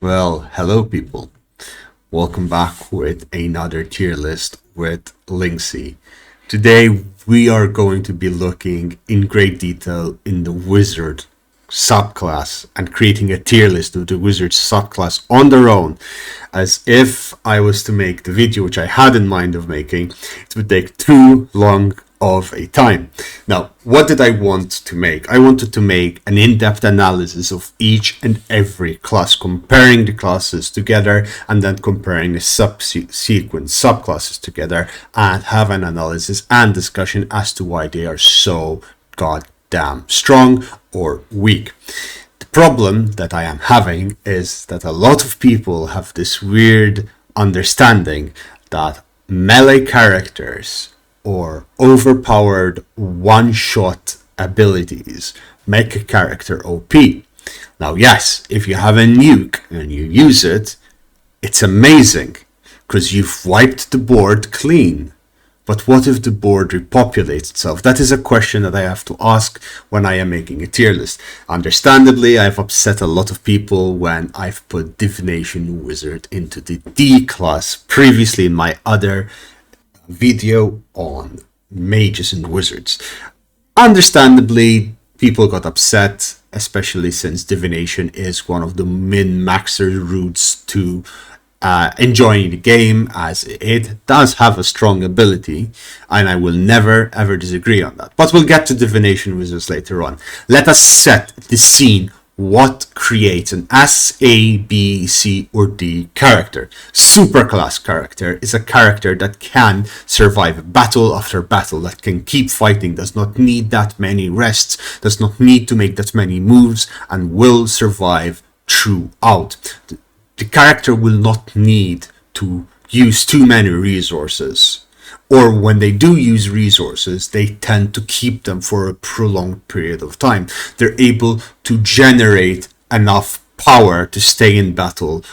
Well, hello people. Welcome back with another tier list with Linksy. Today we are going to be looking in great detail in the wizard subclass and creating a tier list of the wizard subclass on their own. As if I was to make the video which I had in mind of making, it would take too long of a time. Now, what did I want to make? I wanted to make an in-depth analysis of each and every class, comparing the classes together and then comparing the subsequent subclasses together and have an analysis and discussion as to why they are so goddamn strong or weak. The problem that I am having is that a lot of people have this weird understanding that melee characters or overpowered one-shot abilities make a character OP. Now, yes, if you have a nuke and you use it, it's amazing because you've wiped the board clean. But what if the board repopulates itself? That is a question that I have to ask when I am making a tier list. Understandably, I've upset a lot of people when I've put Divination Wizard into the D class previously in my other video on mages and wizards. Understandably, people got upset, especially since divination is one of the min-maxer routes to enjoying the game, as it does have a strong ability, and I will never ever disagree on that. But we'll get to divination wizards later on. Let us set the scene. What creates an S, A, B, C, or D character? Superclass character is a character that can survive battle after battle, that can keep fighting, does not need that many rests, does not need to make that many moves, and will survive throughout. The character will not need to use too many resources. Or when they do use resources, they tend to keep them for a prolonged period of time. They're able to generate enough power to stay in battle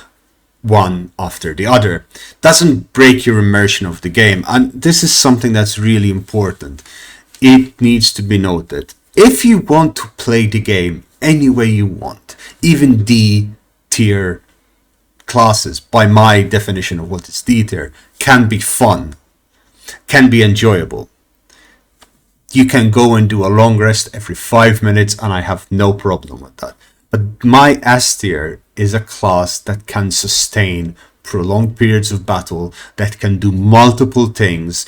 one after the other. Doesn't break your immersion of the game, and this is something that's really important. It needs to be noted. If you want to play the game any way you want, even D tier classes, by my definition of what is D tier, can be fun, can be enjoyable. You can go and do a long rest every 5 minutes and I have no problem with that. But my S tier is a class that can sustain prolonged periods of battle, that can do multiple things,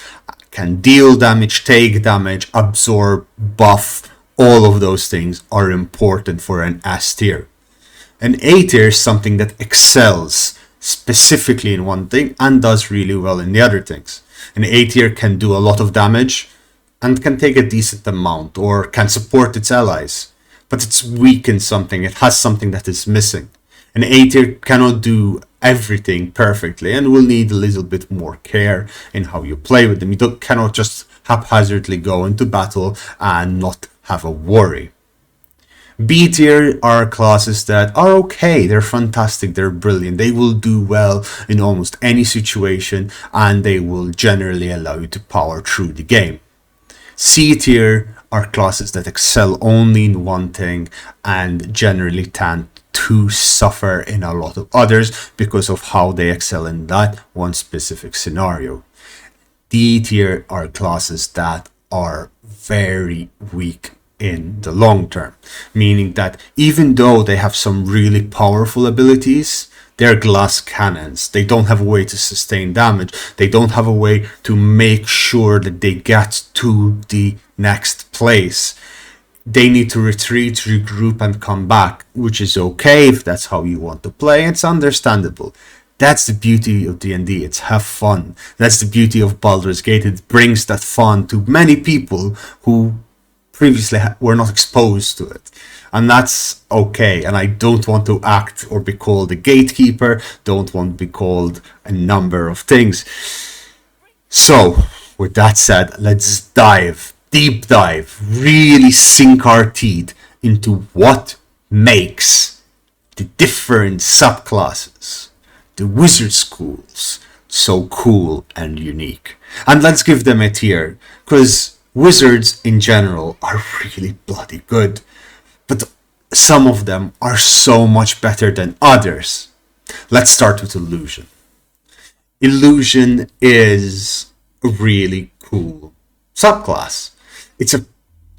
can deal damage, take damage, absorb, buff. All of those things are important for an S tier. An A tier is something that excels specifically in one thing and does really well in the other things. An A tier can do a lot of damage and can take a decent amount or can support its allies, but it's weak in something, it has something that is missing. An A tier cannot do everything perfectly and will need a little bit more care in how you play with them. You cannot just haphazardly go into battle and not have a worry. B tier are classes that are okay, they're fantastic, they're brilliant, they will do well in almost any situation and they will generally allow you to power through the game. C tier are classes that excel only in one thing and generally tend to suffer in a lot of others because of how they excel in that one specific scenario. D tier are classes that are very weak in the long term, meaning that even though they have some really powerful abilities, they're glass cannons. They don't have a way to sustain damage. They don't have a way to make sure that they get to the next place. They need to retreat, regroup, and come back, which is okay if that's how you want to play. It's understandable. That's the beauty of D&D. It's have fun. That's the beauty of Baldur's Gate. It brings that fun to many people who previously were not exposed to it, and that's okay. And I don't want to act or be called a gatekeeper, don't want to be called a number of things. So with that said, let's deep dive, really sink our teeth into what makes the different subclasses, the wizard schools, so cool and unique. And let's give them a tier, because wizards in general are really bloody good, but some of them are so much better than others. Let's start with illusion. Illusion is a really cool subclass. It's a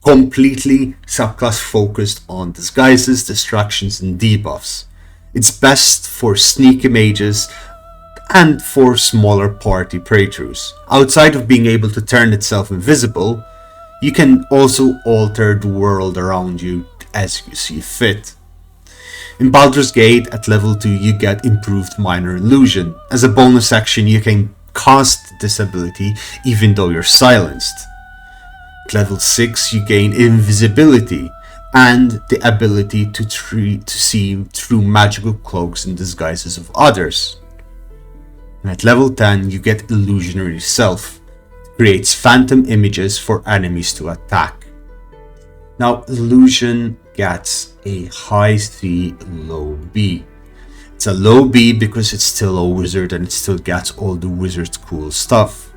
completely subclass focused on disguises, distractions, and debuffs. It's best for sneaky mages and for smaller party playthroughs. Outside of being able to turn itself invisible, you can also alter the world around you as you see fit. In Baldur's Gate, at level 2 you get improved minor illusion. As a bonus action you can cast this ability even though you're silenced. At level 6 you gain invisibility and the ability to see through magical cloaks and disguises of others. And at level 10 you get illusionary self. It creates phantom images for enemies to attack. Now illusion gets a high C, low B. It's a low B because it's still a wizard and it still gets all the wizard's cool stuff.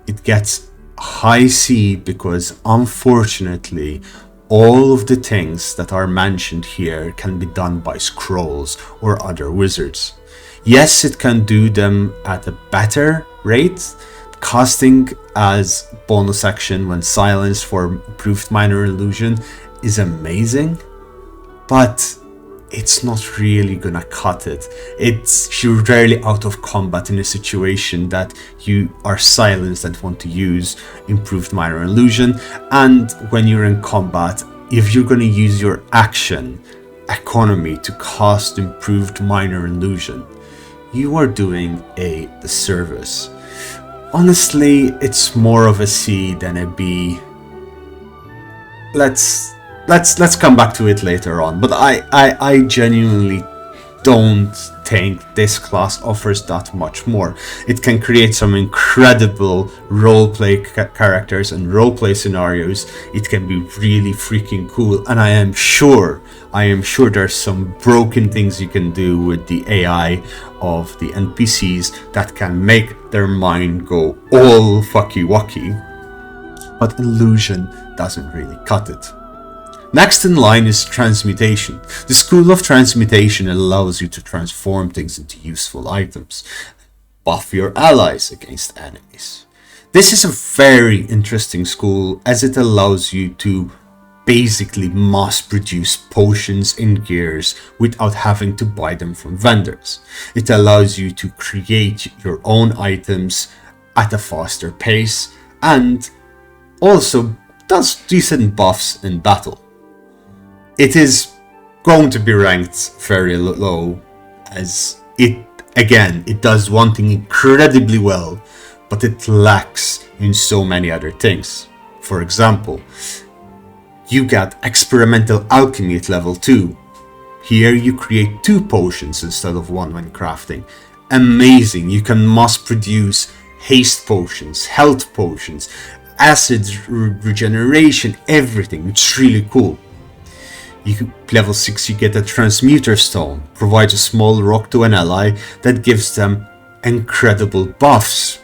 It gets a high C because unfortunately all of the things that are mentioned here can be done by scrolls or other wizards. Yes, it can do them at a better rate. Casting as bonus action when silenced for improved minor illusion is amazing, but it's not really gonna cut it. You're rarely out of combat in a situation that you are silenced and want to use improved minor illusion, and when you're in combat, if you're gonna use your action economy to cast improved minor illusion, you are doing a disservice. Honestly, it's more of a C than a B. Let's come back to it later on, but I genuinely don't think this class offers that much more. It can create some incredible roleplay characters and roleplay scenarios. It can be really freaking cool, and I am sure there's some broken things you can do with the AI of the NPCs that can make their mind go all fucky wucky, but illusion doesn't really cut it. Next in line is transmutation. The school of transmutation allows you to transform things into useful items, buff your allies against enemies. This is a very interesting school as it allows you to basically mass produce potions and gears without having to buy them from vendors. It allows you to create your own items at a faster pace and also does decent buffs in battle. It is going to be ranked very low as it does one thing incredibly well, but it lacks in so many other things. For example, you get experimental alchemy at level 2. Here you create 2 potions instead of 1 when crafting. Amazing, you can mass produce haste potions, health potions, acid regeneration, everything. It's really cool. Level 6 you get a transmuter stone, provides a small rock to an ally that gives them incredible buffs.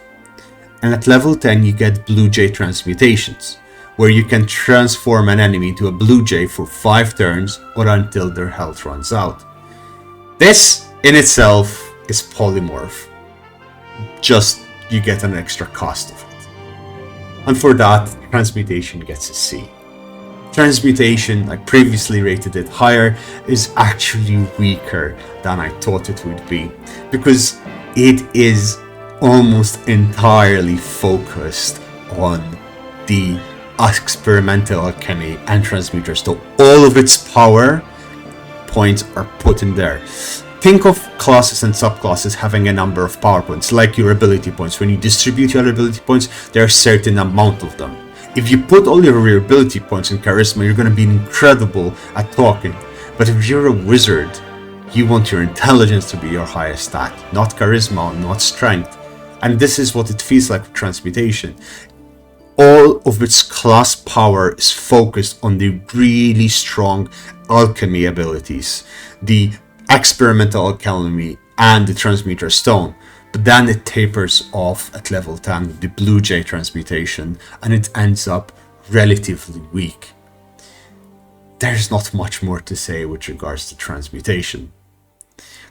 And at level 10 you get blue jay transmutations, where you can transform an enemy into a blue jay for 5 turns or until their health runs out. This in itself is polymorph, just you get an extra cost of it. And for that, transmutation gets a C. Transmutation, I previously rated it higher, is actually weaker than I thought it would be, because it is almost entirely focused on the experimental alchemy and transmuter, so all of its power points are put in there. Think of classes and subclasses having a number of power points, like your ability points. When you distribute your ability points, there are a certain amount of them. If you put all your ability points in charisma, you're going to be incredible at talking. But if you're a wizard, you want your intelligence to be your highest stat, not charisma, not strength. And this is what it feels like with transmutation. All of its class power is focused on the really strong alchemy abilities, the experimental alchemy and the transmuter stone. But then it tapers off at level 10 with the blue jay transmutation, and it ends up relatively weak. There's not much more to say with regards to transmutation.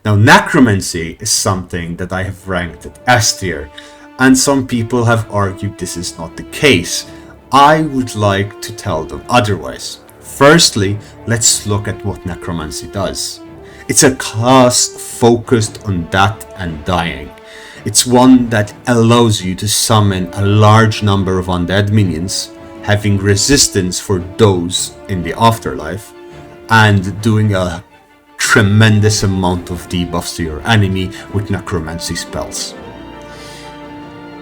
Now, necromancy is something that I have ranked at S tier, and some people have argued this is not the case. I would like to tell them otherwise. Firstly, let's look at what necromancy does. It's a class focused on death and dying. It's one that allows you to summon a large number of undead minions, having resistance for those in the afterlife, and doing a tremendous amount of debuffs to your enemy with necromancy spells.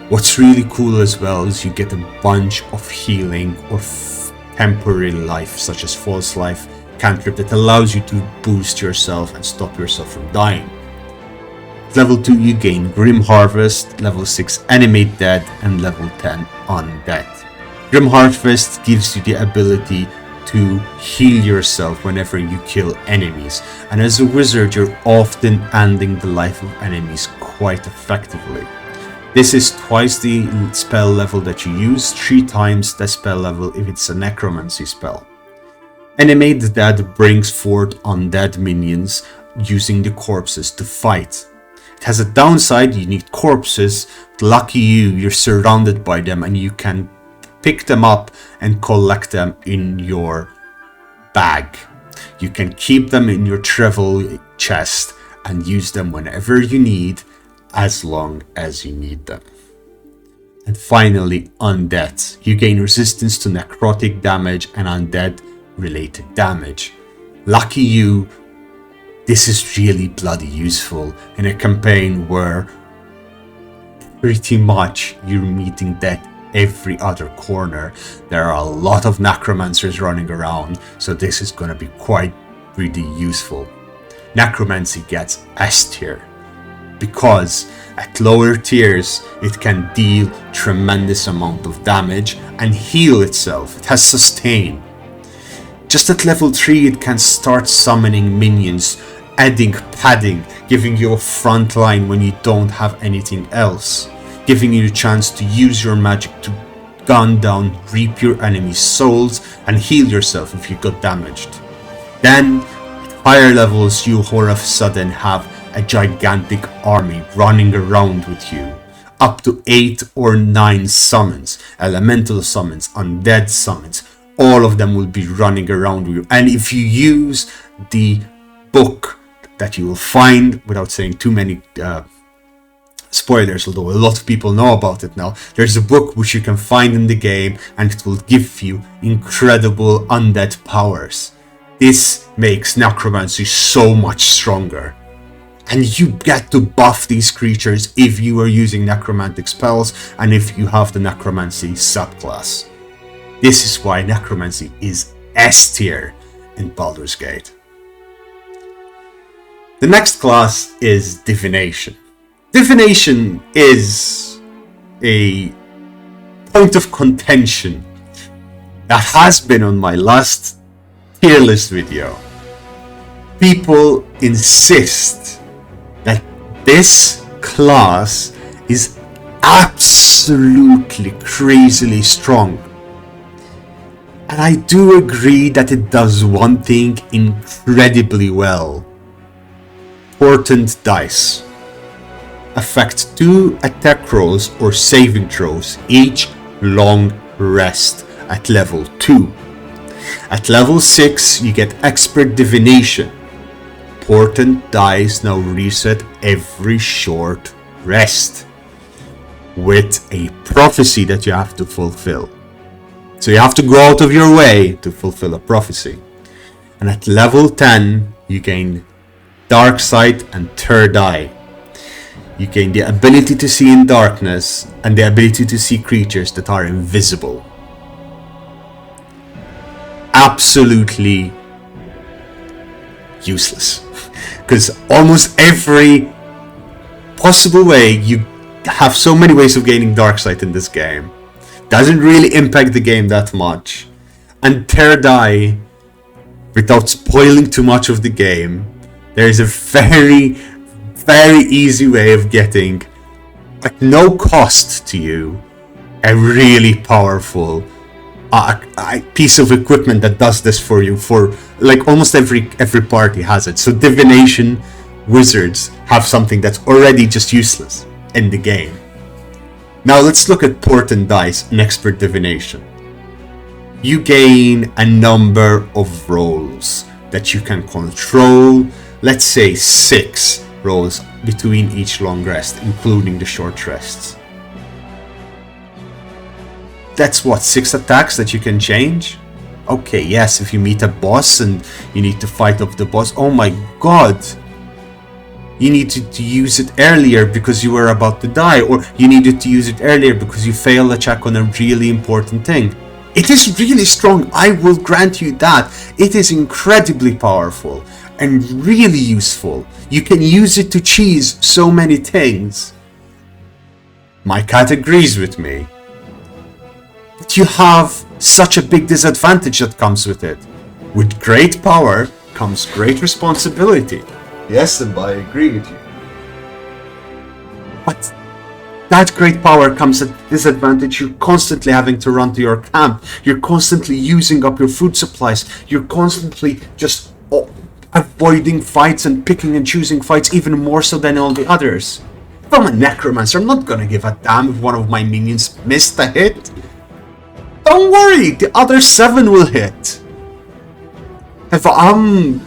What's really cool as well is you get a bunch of healing or temporary life, such as false life cantrip, that allows you to boost yourself and stop yourself from dying. Level 2 you gain Grim Harvest, level 6 Animate Dead, and level 10 Undead. Grim Harvest gives you the ability to heal yourself whenever you kill enemies, and as a wizard you're often ending the life of enemies quite effectively. This is twice the spell level that you use, 3 times the spell level if it's a necromancy spell. Animate Dead brings forth undead minions using the corpses to fight. It has a downside, you need corpses, but lucky you, you're surrounded by them and you can pick them up and collect them in your bag. You can keep them in your travel chest and use them whenever you need, as long as you need them. And finally, Undead. You gain resistance to necrotic damage and undead related damage. Lucky you, this is really bloody useful in a campaign where pretty much you're meeting death every other corner. There are a lot of necromancers running around, so this is going to be quite really useful. Necromancy gets S tier because at lower tiers it can deal tremendous amount of damage and heal itself. It has sustain. Just at level 3 it can start summoning minions, adding padding, giving you a front line when you don't have anything else, giving you a chance to use your magic to gun down, reap your enemy's souls, and heal yourself if you got damaged. Then, at higher levels, you all of a sudden have a gigantic army running around with you. Up to 8 or 9 summons, elemental summons, undead summons, all of them will be running around with you. And if you use the book that you will find, without saying too many spoilers, although a lot of people know about it now, there's a book which you can find in the game and it will give you incredible undead powers. This makes necromancy so much stronger. And you get to buff these creatures if you are using necromantic spells and if you have the necromancy subclass. This is why necromancy is S tier in Baldur's Gate. The next class is divination. Divination is a point of contention that has been on my last tier list video. People insist that this class is absolutely crazily strong. And I do agree that it does one thing incredibly well. Portent dice affect 2 attack rolls or saving throws, each long rest at level 2. At level 6 you get expert divination. Portent dice now reset every short rest with a prophecy that you have to fulfill. So you have to go out of your way to fulfill a prophecy. And at level 10 you gain Dark Sight and Third Eye. You gain the ability to see in darkness and the ability to see creatures that are invisible. Absolutely useless. Because almost every possible way, you have so many ways of gaining Dark Sight in this game. Doesn't really impact the game that much. And Third Eye, without spoiling too much of the game, there is a very easy way of getting, at no cost to you, a really powerful piece of equipment that does this for you. For like almost every party has it. So divination wizards have something that's already just useless in the game. Now let's look at Portent Dice and Expert Divination. You gain a number of rolls that you can control, let's say 6 rolls between each long rest, including the short rests. That's what, 6 attacks that you can change? Okay, yes, if you meet a boss and you need to fight off the boss, oh my god! You needed to use it earlier because you were about to die, or you needed to use it earlier because you failed a check on a really important thing. It is really strong, I will grant you that. It is incredibly powerful and really useful. You can use it to cheese so many things. My cat agrees with me. But you have such a big disadvantage that comes with it. With great power comes great responsibility. Yes, and I agree with you. But that great power comes at disadvantage. You're constantly having to run to your camp. You're constantly using up your food supplies. You're constantly just avoiding fights and picking and choosing fights even more so than all the others. If I'm a necromancer, I'm not gonna give a damn if one of my minions missed a hit. Don't worry, the other 7 will hit. If I'm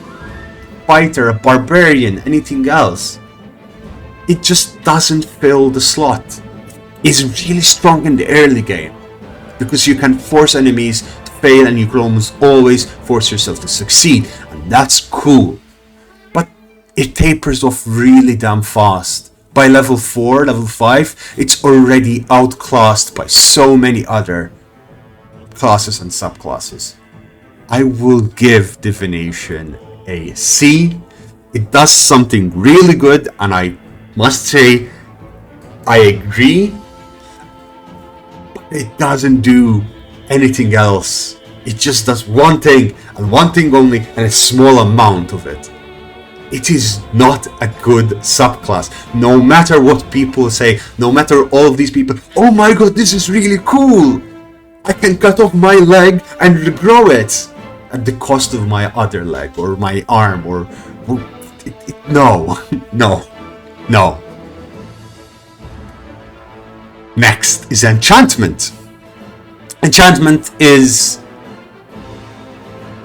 fighter, a barbarian, anything else, it just doesn't fill the slot. It's really strong in the early game because you can force enemies to fail and you can almost always force yourself to succeed, and that's cool. But it tapers off really damn fast. By level 4, level 5, it's already outclassed by so many other classes and subclasses. I will give Divination a C. It does something really good, and I must say I agree, but it doesn't do anything else. It just does one thing and one thing only, and a small amount of it. It is not a good subclass. No matter what people say, no matter all of these people, oh my god, this is really cool, I can cut off my leg and regrow it at the cost of my other leg or my arm or no. Next is enchantment. Enchantment is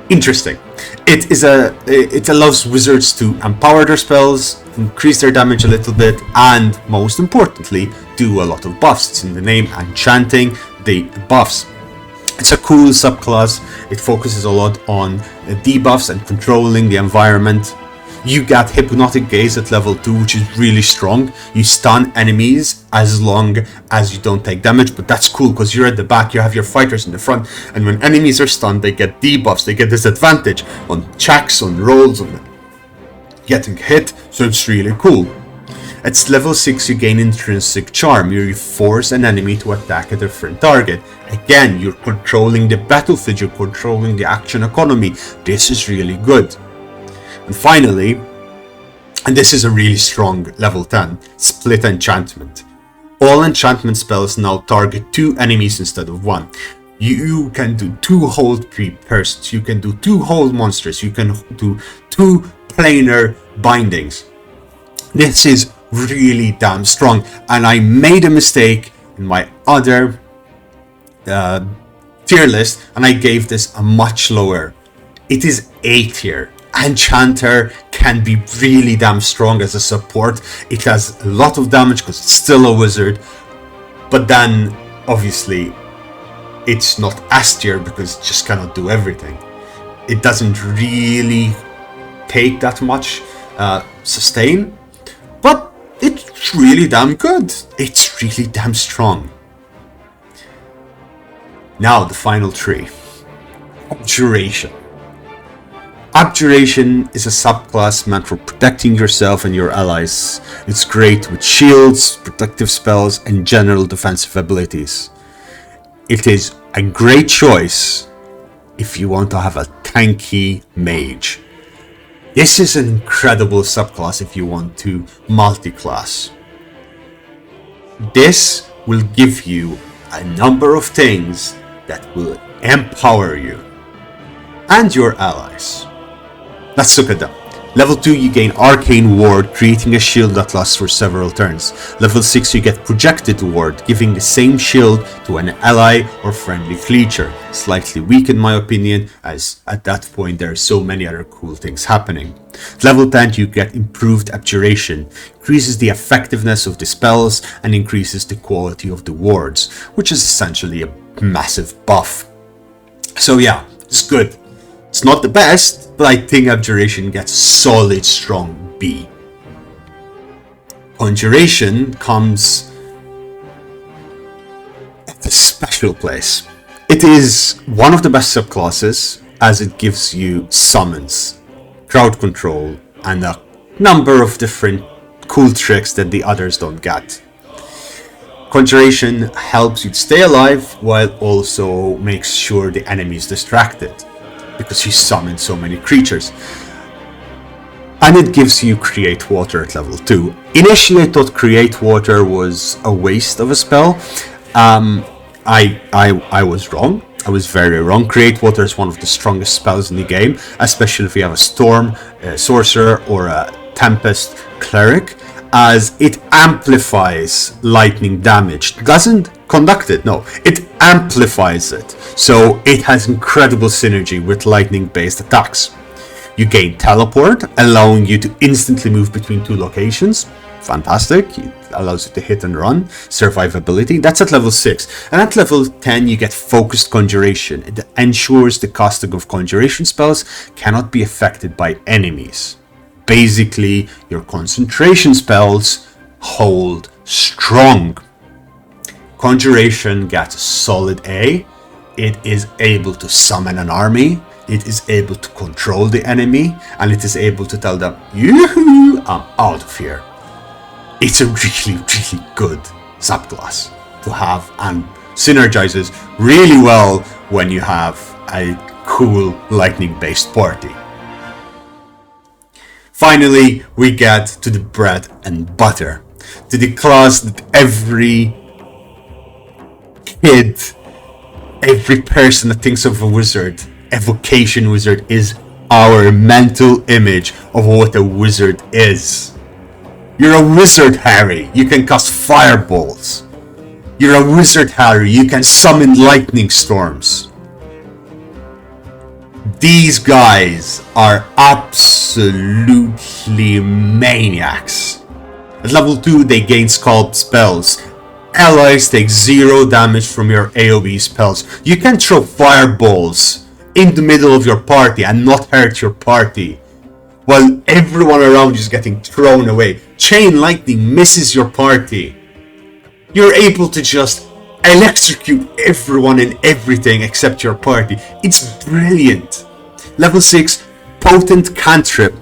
interesting. It allows wizards to empower their spells, increase their damage a little bit, and most importantly, do a lot of buffs. It's in the name, enchanting the buffs. It's a cool subclass. It focuses a lot on debuffs and controlling the environment. You get Hypnotic Gaze at level 2, which is really strong. You stun enemies as long as you don't take damage, but that's cool because you're at the back, you have your fighters in the front, and when enemies are stunned, they get debuffs, they get disadvantage on checks, on rolls, on getting hit, so it's really cool. At level 6, you gain Intrinsic Charm. You force an enemy to attack a different target. Again, you're controlling the battlefield, you're controlling the action economy. This is really good. And finally, and this is a really strong level 10, Split Enchantment. All enchantment spells now target 2 enemies instead of 1. You can do 2 hold persons, you can do 2 hold monsters, you can do 2 planar bindings. This is really damn strong, and I made a mistake in my other tier list, and I gave this a much lower. It is A tier. Enchanter can be really damn strong as a support. It has a lot of damage because it's still a wizard, but then obviously it's not S tier because it just cannot do everything. It doesn't really take that much sustain, but it's really damn good. It's really damn strong. Now the final 3. Abjuration. Abjuration is a subclass meant for protecting yourself and your allies. It's great with shields, protective spells, and general defensive abilities. It is a great choice if you want to have a tanky mage. This is an incredible subclass if you want to multi-class. This will give you a number of things that will empower you and your allies. Let's look at them. Level 2, you gain Arcane Ward, creating a shield that lasts for several turns. Level 6, you get Projected Ward, giving the same shield to an ally or friendly creature. Slightly weak in my opinion, as at that point there are so many other cool things happening. Level 10, you get Improved Abjuration, increases the effectiveness of the spells and increases the quality of the wards, which is essentially a massive buff. So yeah, it's good. It's not the best, but I think Abjuration gets a solid strong B. Conjuration comes at a special place. It is one of the best subclasses as it gives you summons, crowd control, and a number of different cool tricks that the others don't get. Conjuration helps you stay alive while also makes sure the enemy is distracted, because you summon so many creatures. And it gives you Create Water at level 2. Initially I thought Create Water was a waste of a spell. I was wrong. I was very wrong. Create Water is one of the strongest spells in the game, especially if you have a Storm, a Sorcerer, or a Tempest Cleric, as it amplifies lightning damage. It doesn't conduct it, no. It amplifies it. So it has incredible synergy with lightning based attacks. You gain Teleport, allowing you to instantly move between two locations. Fantastic. It allows you to hit and run. Survivability, that's at level 6. And at level 10 you get Focused Conjuration. It ensures the casting of conjuration spells cannot be affected by enemies. Basically, your concentration spells hold strong. Conjuration gets a solid A. It is able to summon an army. It is able to control the enemy. And it is able to tell them, yoo-hoo, I'm out of here. It's a really, really good subclass to have and synergizes really well when you have a cool lightning-based party. Finally, we get to the bread and butter, to the class that every kid, every person that thinks of a wizard, evocation wizard, is our mental image of what a wizard is. You're a wizard, Harry. You can cast fireballs. You're a wizard, Harry. You can summon lightning storms. These guys are absolutely maniacs. At level 2, they gain Sculpt spells. Allies take 0 damage from your AoE spells. You can throw fireballs in the middle of your party and not hurt your party, while everyone around you is getting thrown away. Chain lightning misses your party. You're able to just electrocute everyone and everything except your party. It's brilliant. Level 6, Potent Cantrip.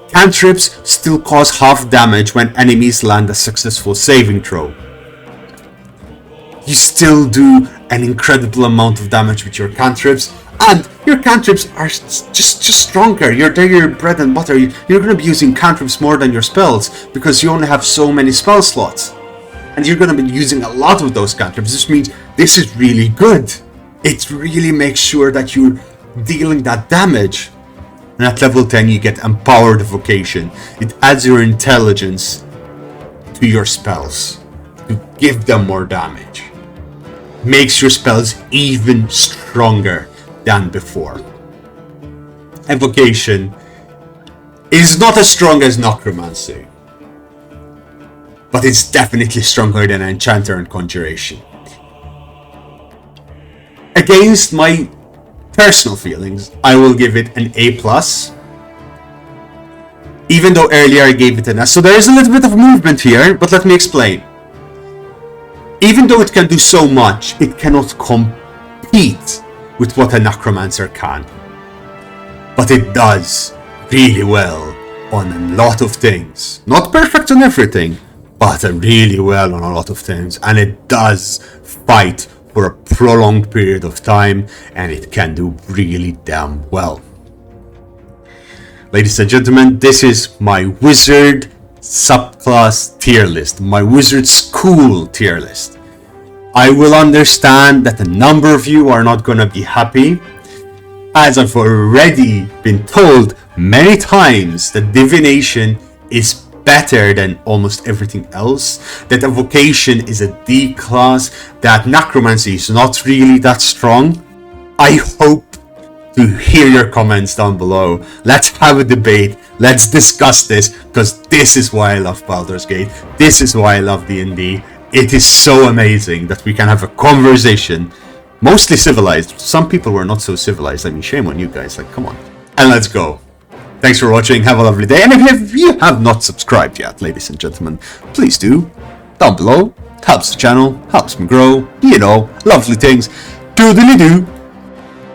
Cantrips still cause half damage when enemies land a successful saving throw. You still do an incredible amount of damage with your cantrips, and your cantrips are just stronger. They're your bread and butter. You're going to be using cantrips more than your spells because you only have so many spell slots. And you're going to be using a lot of those cantrips, which means this is really good. It really makes sure that you're dealing that damage. And at level 10 you get Empowered Evocation. It adds your intelligence to your spells to give them more damage. Makes your spells even stronger than before. Evocation is not as strong as necromancy, but it's definitely stronger than Enchanter and Conjuration. Against my personal feelings, I will give it an A+, even though earlier I gave it an S. So there is a little bit of movement here, but let me explain. Even though it can do so much, it cannot compete with what a necromancer can. But it does really well on a lot of things. Not perfect on everything, but really well on a lot of things. And it does fight for a prolonged period of time, and it can do really damn well. Ladies and gentlemen, this is my wizard subclass tier list, my wizard school tier list. I will understand that a number of you are not going to be happy, as I've already been told many times that divination is better than almost everything else, that evocation is a D class, that necromancy is not really that strong. I hope to hear your comments down below. Let's have a debate. Let's discuss this, because this is why I love Baldur's Gate. This is why I love D&D. It is so amazing that we can have a conversation, mostly civilized. Some people were not so civilized. I mean, shame on you guys. Like, come on. And let's go. Thanks for watching. Have a lovely day. And if you have not subscribed yet, ladies and gentlemen, please do. Down below. Helps the channel. Helps me grow. You know, lovely things. Doodly-doo.